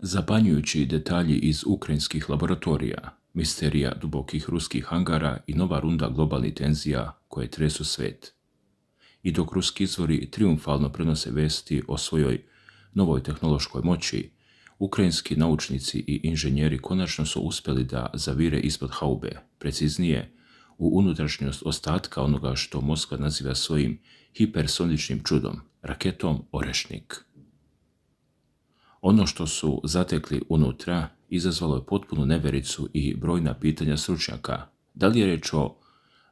Zapanjujući detalji iz ukrajinskih laboratorija, misterija dubokih ruskih hangara i nova runda globalnih tenzija koje tresu svet. I dok ruski izvori triumfalno prenose vesti o svojoj novoj tehnološkoj moći, ukrajinski naučnici i inženjeri konačno su uspjeli da zavire ispod haube, preciznije, u unutrašnjost ostatka onoga što Moskva naziva svojim hipersoničnim čudom, raketom Orešnik. Ono što su zatekli unutra izazvalo je potpunu nevericu i brojna pitanja stručnjaka. Da li je reč o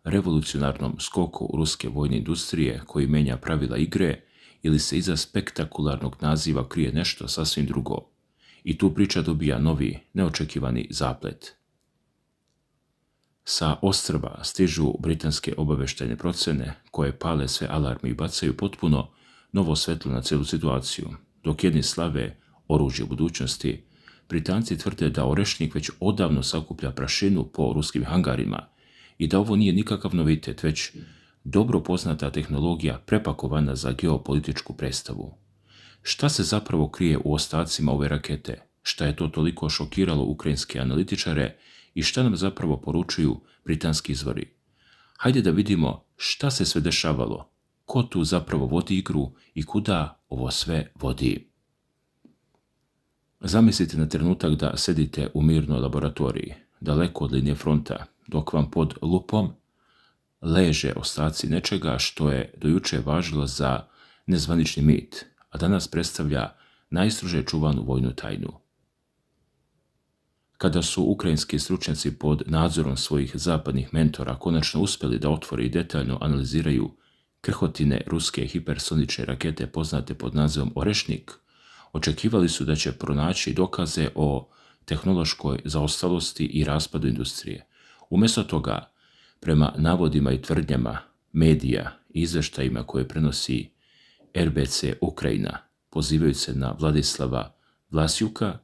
revolucionarnom skoku ruske vojne industrije koji menja pravila igre ili se iza spektakularnog naziva krije nešto sasvim drugo? I tu priča dobija novi, neočekivani zaplet. Sa ostrva stižu britanske obavještajne procene koje pale sve alarmi i bacaju potpuno novo svetlo na cijelu situaciju. Dok jedni slave oružje budućnosti, Britanci tvrde da Orešnik već odavno sakuplja prašinu po ruskim hangarima i da ovo nije nikakav novitet, već dobro poznata tehnologija prepakovana za geopolitičku predstavu. Šta se zapravo krije u ostacima ove rakete? Šta je to toliko šokiralo ukrajinske analitičare i šta nam zapravo poručuju britanski izvori? Hajde da vidimo šta se sve dešavalo, ko tu zapravo vodi igru i kuda ovo sve vodi. Zamislite na trenutak da sedite u mirnoj laboratoriji, daleko od linije fronta, dok vam pod lupom leže ostaci nečega što je dojuče važilo za nezvanični mit, a danas predstavlja najstrože čuvanu vojnu tajnu. Kada su ukrajinski stručnjaci pod nadzorom svojih zapadnih mentora konačno uspjeli da otvore i detaljno analiziraju krhotine ruske hipersonične rakete poznate pod nazivom Orešnik, očekivali su da će pronaći dokaze o tehnološkoj zaostalosti i raspadu industrije. Umjesto toga, prema navodima i tvrdnjama medija i izveštajima koje prenosi RBC Ukrajina, pozivajući se na Vladislava Vlasjuka,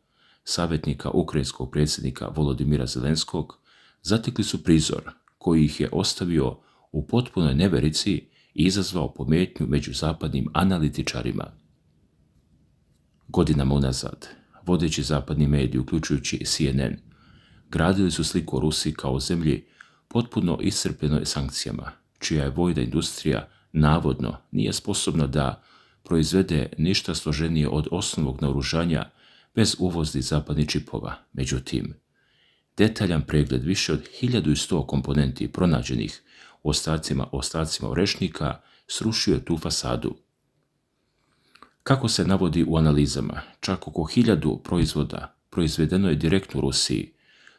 savjetnika ukrajinskog predsjednika Volodimira Zelenskog, zatekli su prizor koji ih je ostavio u potpunoj neverici i izazvao pometnju među zapadnim analitičarima. Godinama unazad, vodeći zapadni mediji, uključujući CNN, gradili su sliku o Rusiji kao zemlji potpuno iscrpljenoj sankcijama, čija je vojna industrija navodno nije sposobna da proizvede ništa složenije od osnovnog naoružanja bez uvoznih zapadnih čipova. Međutim, detaljan pregled više od 1100 komponenti pronađenih u ostacima Orešnika srušio je tu fasadu. Kako se navodi u analizama, čak oko 1000 proizvoda proizvedeno je direktno u Rusiji,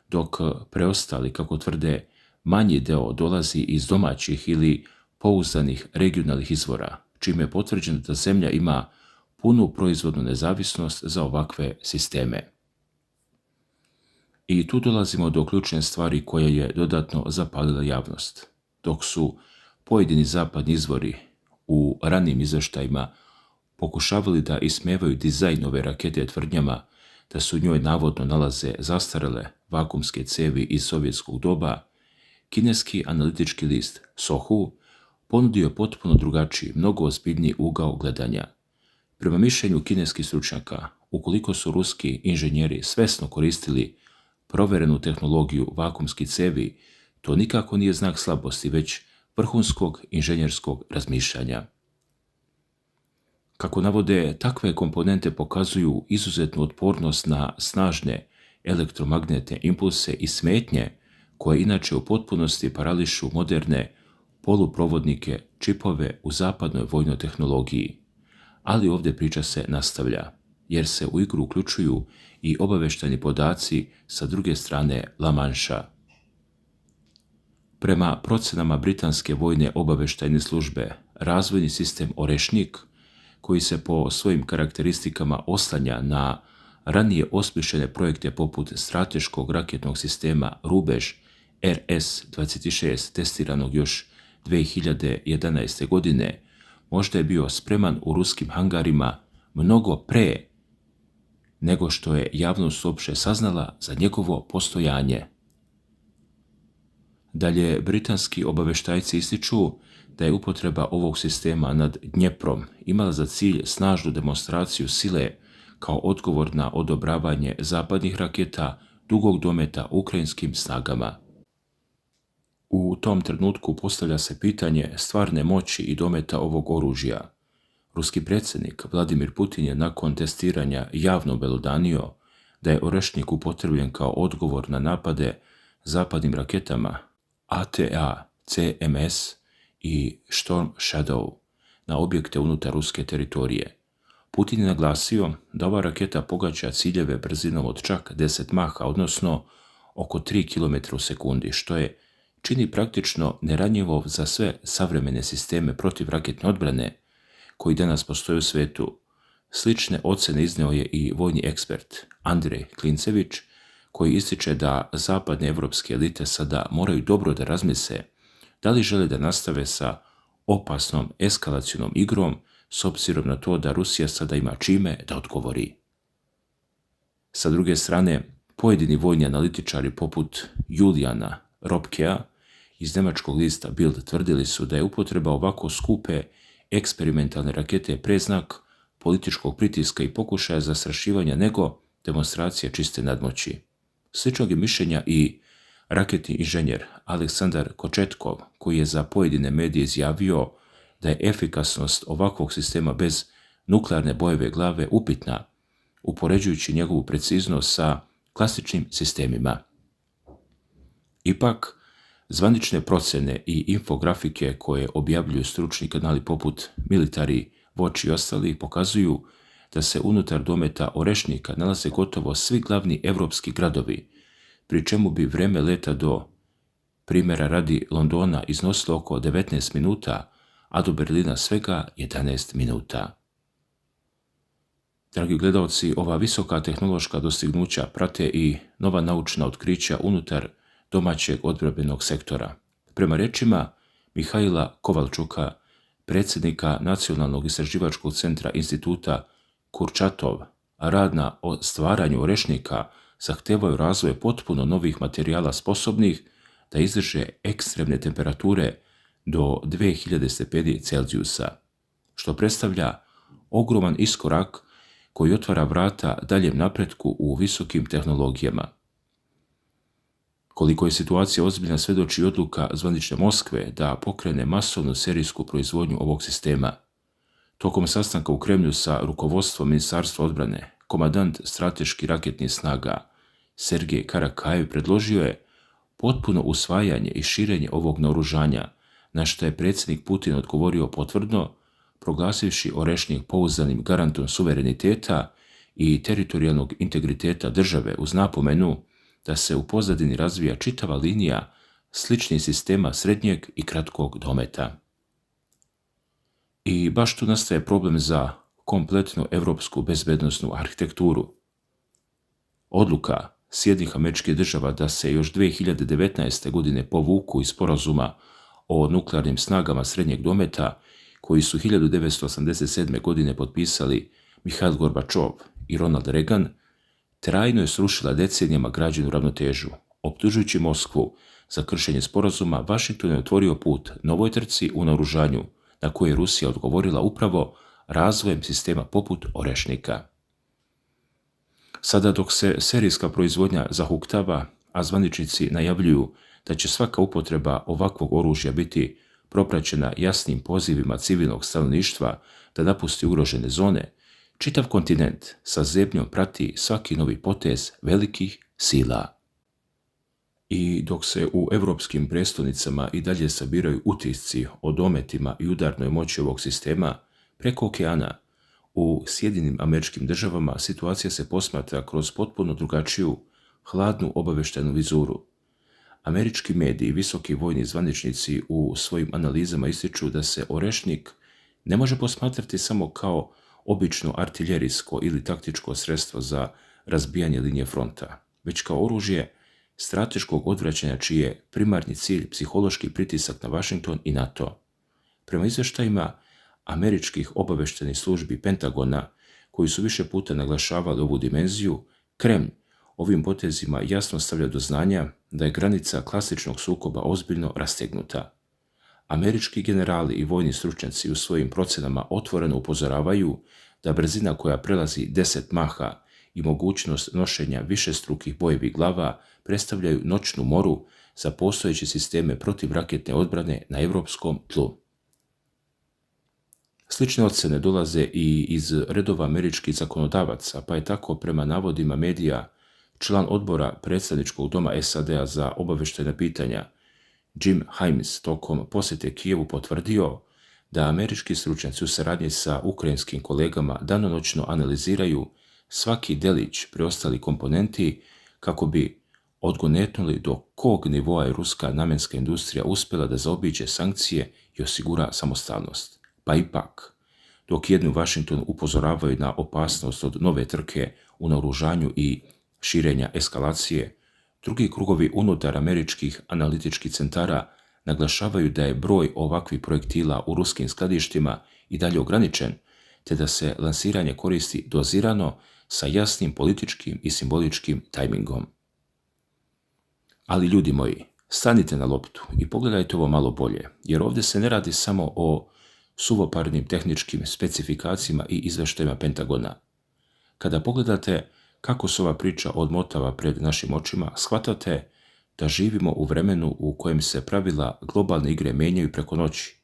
dok preostali, kako tvrde, manji deo dolazi iz domaćih ili pouzdanih regionalnih izvora, čime je potvrđeno da zemlja ima punu proizvodnu nezavisnost za ovakve sisteme. I tu dolazimo do ključne stvari koja je dodatno zapalila javnost. Dok su pojedini zapadni izvori u ranijim izveštajima pokušavali da ismevaju dizajn ove rakete tvrdnjama da su u njoj navodno nalaze zastarele vakumske cevi iz sovjetskog doba, kineski analitički list Sohu ponudio je potpuno drugačiji, mnogo ozbiljniji ugao gledanja. Prema mišljenju kineskih stručnjaka, ukoliko su ruski inženjeri svesno koristili proverenu tehnologiju vakumskih cevi, to nikako nije znak slabosti, već vrhunskog inženjerskog razmišljanja. Kako navode, takve komponente pokazuju izuzetnu otpornost na snažne elektromagnetne impulse i smetnje koje inače u potpunosti parališu moderne poluprovodnike, čipove u zapadnoj vojnoj tehnologiji. Ali ovdje priča se nastavlja, jer se u igru uključuju i obavještajni podaci sa druge strane La Manša. Prema procenama britanske vojne obavještajne službe, razvojni sistem Orešnik, koji se po svojim karakteristikama oslanja na ranije osmišljene projekte poput strateškog raketnog sistema Rubež RS-26 testiranog još 2011. godine, možda je bio spreman u ruskim hangarima mnogo pre nego što je javnost uopće saznala za njegovo postojanje. Dalje, britanski obavještajci ističu da je upotreba ovog sistema nad Dnjeprom imala za cilj snažnu demonstraciju sile kao odgovor na odobravanje zapadnih raketa dugog dometa ukrajinskim snagama. U tom trenutku postavlja se pitanje stvarne moći i dometa ovog oružja. Ruski predsjednik Vladimir Putin je nakon testiranja javno obelodanio da je Orešnik upotrebljen kao odgovor na napade zapadnim raketama ATA-CMS i Storm Shadow na objekte unutar ruske teritorije. Putin je naglasio da ova raketa pogađa ciljeve brzinom od čak 10 maha, odnosno oko 3 km u sekundi, što je čini praktično neranjivo za sve savremene sisteme protivraketne odbrane koji danas postoje u svetu. Slične ocjene izneo je i vojni ekspert Andrej Klincević, koji ističe da zapadne evropske elite sada moraju dobro da razmisle da li žele da nastave sa opasnom eskalacionom igrom s obzirom na to da Rusija sada ima čime da odgovori. Sa druge strane, pojedini vojni analitičari poput Julijana Robkea iz njemačkog lista Bild tvrdili su da je upotreba ovako skupe eksperimentalne rakete preznak političkog pritiska i pokušaja zastrašivanja nego demonstracije čiste nadmoći. Sličnog je mišljenja i raketni inženjer Aleksandar Kočetkov, koji je za pojedine medije izjavio da je efikasnost ovakvog sistema bez nuklearne bojeve glave upitna, upoređujući njegovu preciznost sa klasičnim sistemima. Ipak, zvanične procjene i infografike koje objavljuju stručni kanali poput Military Watch i ostali pokazuju da se unutar dometa Orešnika nalaze gotovo svi glavni evropski gradovi, pri čemu bi vreme leta do primjera radi Londona iznosilo oko 19 minuta, a do Berlina svega 11 minuta. Dragi gledalci, ova visoka tehnološka dostignuća prate i nova naučna otkrića unutar domaćeg odbrambenog sektora. Prema rečima Mihaila Kovalčuka, predsjednika Nacionalnog istraživačkog centra instituta Kurčatov, rad na stvaranju Orešnika zahtevaju razvoj potpuno novih materijala sposobnih da izdrže ekstremne temperature do 2000 stepeni Celzijusa, što predstavlja ogroman iskorak koji otvara vrata daljem napretku u visokim tehnologijama. Koliko je situacija ozbiljna svjedoči odluka zvanične Moskve da pokrene masovnu serijsku proizvodnju ovog sistema. Tokom sastanka u Kremlju sa rukovodstvom Ministarstva odbrane, komandant strateških raketnih snaga Sergej Karakajev predložio je potpuno usvajanje i širenje ovog naoružanja, na što je predsjednik Putin odgovorio potvrdno, proglasivši Orešnik pouzdanim garantom suvereniteta i teritorijalnog integriteta države uz napomenu da se u pozadini razvija čitava linija sličnih sistema srednjeg i kratkog dometa. I baš tu nastaje problem za kompletnu evropsku bezbednosnu arhitekturu. Odluka Sjedinjenih Američkih Država da se još 2019. godine povuku iz sporazuma o nuklearnim snagama srednjeg dometa koji su 1987. godine potpisali Mihail Gorbačov i Ronald Reagan, trajno je srušila decenijama građenu ravnotežu. Optužujući Moskvu za kršenje sporazuma, Vašington je otvorio put novoj trci u naoružanju, na koje je Rusija odgovorila upravo razvojem sistema poput Orešnika. Sada dok se serijska proizvodnja zahuktava, a zvaničnici najavljuju da će svaka upotreba ovakvog oružja biti propraćena jasnim pozivima civilnog stanovništva da napusti ugrožene zone, čitav kontinent sa zebnjom prati svaki novi potez velikih sila. I dok se u evropskim prestolnicama i dalje sabiraju utisci o dometima i udarnoj moći ovog sistema, preko okeana, u Sjedinjenim Američkim Državama situacija se posmatra kroz potpuno drugačiju, hladnu obaveštenu vizuru. Američki mediji i visoki vojni zvaničnici u svojim analizama ističu da se Orešnik ne može posmatrati samo kao obično artiljerijsko ili taktičko sredstvo za razbijanje linije fronta, već kao oružje strateškog odvraćanja čiji je primarni cilj psihološki pritisak na Vašington i NATO. Prema izvještajima američkih obaveštenih službi Pentagona, koji su više puta naglašavali ovu dimenziju, Kremlj ovim potezima jasno stavlja do znanja da je granica klasičnog sukoba ozbiljno rastegnuta. Američki generali i vojni stručnjaci u svojim procenama otvoreno upozoravaju da brzina koja prelazi 10 maha i mogućnost nošenja višestrukih bojevih glava predstavljaju noćnu moru za postojeće sisteme protivraketne odbrane na europskom tlu. Slične ocjene dolaze i iz redova američkih zakonodavaca, pa je tako prema navodima medija član odbora predstavničkog doma SAD-a za obavještajna pitanja Jim Himes tokom posjete Kijevu potvrdio da američki stručnjaci u saradnji sa ukrajinskim kolegama danonoćno analiziraju svaki delić preostali komponenti kako bi odgonetnuli do kog nivoa je ruska namenska industrija uspjela da zaobiđe sankcije i osigura samostalnost. Pa ipak, dok jedni u Washingtonu upozoravaju na opasnost od nove trke u naoružanju i širenja eskalacije, drugi krugovi unutar američkih analitičkih centara naglašavaju da je broj ovakvih projektila u ruskim skladištima i dalje ograničen, te da se lansiranje koristi dozirano sa jasnim političkim i simboličkim tajmingom. Ali ljudi moji, stanite na loptu i pogledajte ovo malo bolje, jer ovdje se ne radi samo o suvoparnim tehničkim specifikacijama i izveštajima Pentagona. Kada pogledate kako se ova priča odmotava pred našim očima, shvatate da živimo u vremenu u kojem se pravila globalne igre menjaju preko noći.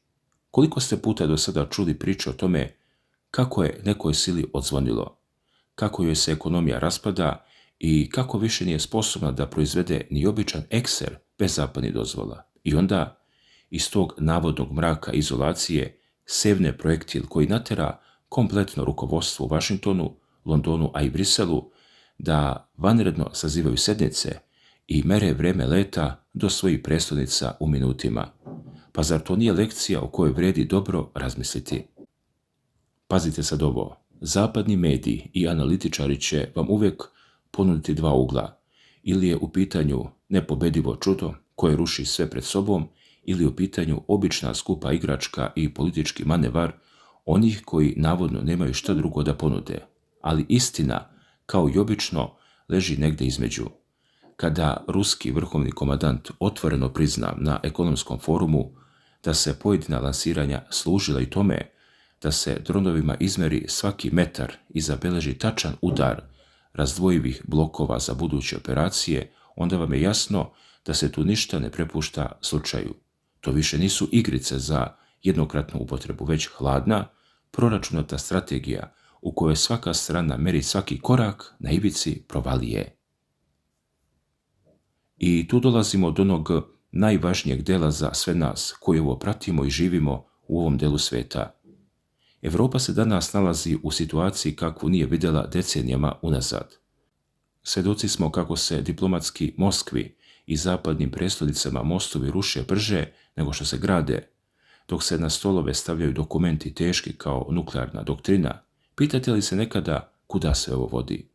Koliko ste puta do sada čuli priče o tome kako je nekoj sili odzvonilo, kako joj se ekonomija raspada i kako više nije sposobna da proizvede ni običan ekser bez zapadnih dozvola. I onda iz tog navodnog mraka izolacije sevne projektil koji natera kompletno rukovodstvo u Washingtonu, Londonu, a i Briselu da vanredno sazivaju sednice i mere vreme leta do svojih prestolnica u minutima. Pa zar to nije lekcija o kojoj vrijedi dobro razmisliti? Pazite sad ovo, zapadni mediji i analitičari će vam uvijek ponuditi dva ugla. Ili je u pitanju nepobedivo čudo koje ruši sve pred sobom, ili u pitanju obična skupa igračka i politički manevar onih koji navodno nemaju šta drugo da ponude. Ali istina, kao i obično, leži negdje između. Kada ruski vrhovni komandant otvoreno prizna na ekonomskom forumu da se pojedina lansiranja služila i tome da se dronovima izmeri svaki metar i zabeleži tačan udar razdvojivih blokova za buduće operacije, onda vam je jasno da se tu ništa ne prepušta slučaju. To više nisu igrice za jednokratnu upotrebu, već hladna, proračunata strategija u kojoj svaka strana meri svaki korak na ivici provalije. I tu dolazimo do onog najvažnijeg dela za sve nas koji ovo pratimo i živimo u ovom delu sveta. Evropa se danas nalazi u situaciji kakvu nije vidjela decenijama unazad. Svjedoci smo kako se diplomatski Moskvi i zapadnim prestolnicama mostovi ruše brže nego što se grade, dok se na stolove stavljaju dokumenti teški kao nuklearna doktrina. Pitate li se nekada kuda sve ovo vodi?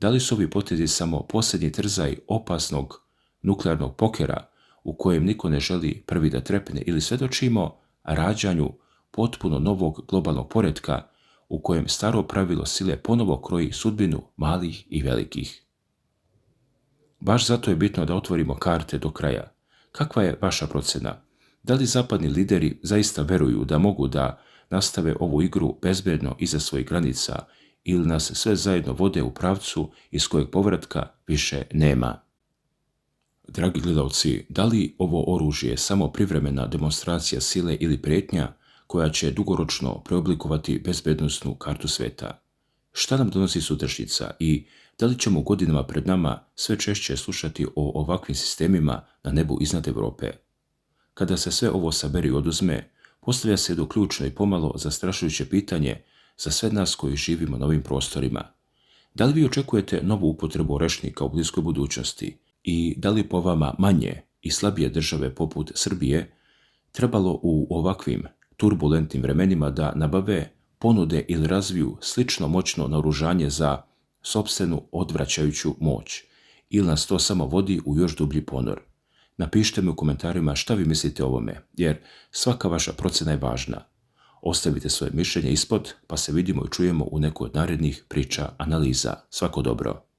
Da li su ovi potezi samo posljednji trzaj opasnog nuklearnog pokera u kojem niko ne želi prvi da trepne, ili svjedočimo rađanju potpuno novog globalnog poretka u kojem staro pravilo sile ponovo kroji sudbinu malih i velikih? Baš zato je bitno da otvorimo karte do kraja. Kakva je vaša procjena? Da li zapadni lideri zaista veruju da mogu da nastave ovu igru bezbedno iza svojih granica ili nas sve zajedno vode u pravcu iz kojeg povratka više nema? Dragi gledalci, da li ovo oružje samo privremena demonstracija sile ili prijetnja koja će dugoročno preoblikovati bezbednosnu kartu sveta? Šta nam donosi sutrašnjica i da li ćemo godinama pred nama sve češće slušati o ovakvim sistemima na nebu iznad Europe? Kada se sve ovo sabere i oduzme, postavlja se do ključno i pomalo zastrašujuće pitanje za sve nas koji živimo na ovim prostorima. Da li vi očekujete novu upotrebu orešnika u bliskoj budućnosti i da li po vama manje i slabije države poput Srbije trebalo u ovakvim turbulentnim vremenima da nabave, ponude ili razviju slično moćno naoružanje za sopstvenu odvraćajuću moć, ili nas to samo vodi u još dublji ponor? Napišite mi u komentarima šta vi mislite o ovome, jer svaka vaša procjena je važna. Ostavite svoje mišljenje ispod, pa se vidimo i čujemo u nekoj od narednih priča, analiza. Svako dobro!